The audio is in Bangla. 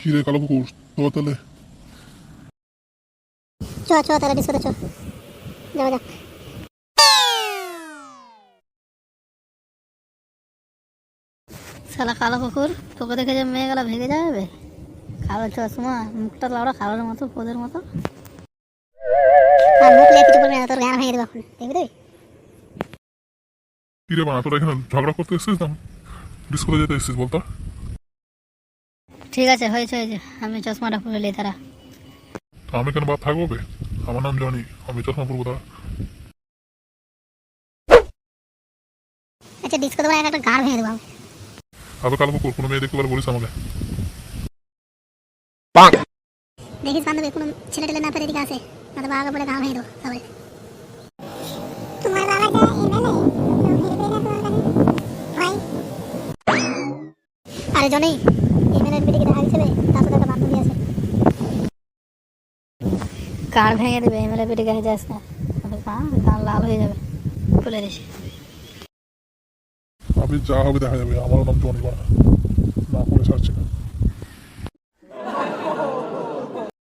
কি রে কালো কুকুর, তো তাহলে চ চ তাহলে ডিসকোতে চ, যাওয়া যাক। শালা কালো কুকুর, তোকে দেখে যে মেয়েগুলা ভেঙে যাবে। কালো চশমা, মুখটা লাউড়া কালোর মতো, পোদের মতো। আর মুখ লিয়ে কিছু বলবি না, তোর গান ভেঙে দেবো এখন, দেখবি তুই? কি রে বানা, তোরা এখানে ঝগড়া করতে এসেছিস না ডিস্কোতে যেতে এসেছিস বলতো? ঠিক আছে, হয়েছে হয়েছে, আমি চশমাটা পরে লি তারা। তা আমি কেন বাদ থাকবো বে? আমার নাম জনি, আমি চশমা পরবো তারা। আচ্ছা ডিসকো তোমার একটা গান ভেঙে দেবো আমি। আবে কালো কুকুর, কোনো মেয়ে দেখতে পারে বলিস আমাকে। দেখিস বান্ধবী কোনো ছেলে টেলে না পেরে এদিকে আসে, না তো আগে বলে গান ভেঙে দেবো সবাই। তোমার বাবা যা ভাই। আরে জনি, এমএলএর বিটিকে দেখা গেছে, তার সাথে একটা বান্ধবী আছে। গান ভেঙে দেবে, এমএলএ বিটি কাছে যাস না, গান লাল হয়ে যাবে, বলে দিছি। আমি যা হবে দেখা যাবে, আমার নাম জনি বানা, না করে ছাড়ছি না।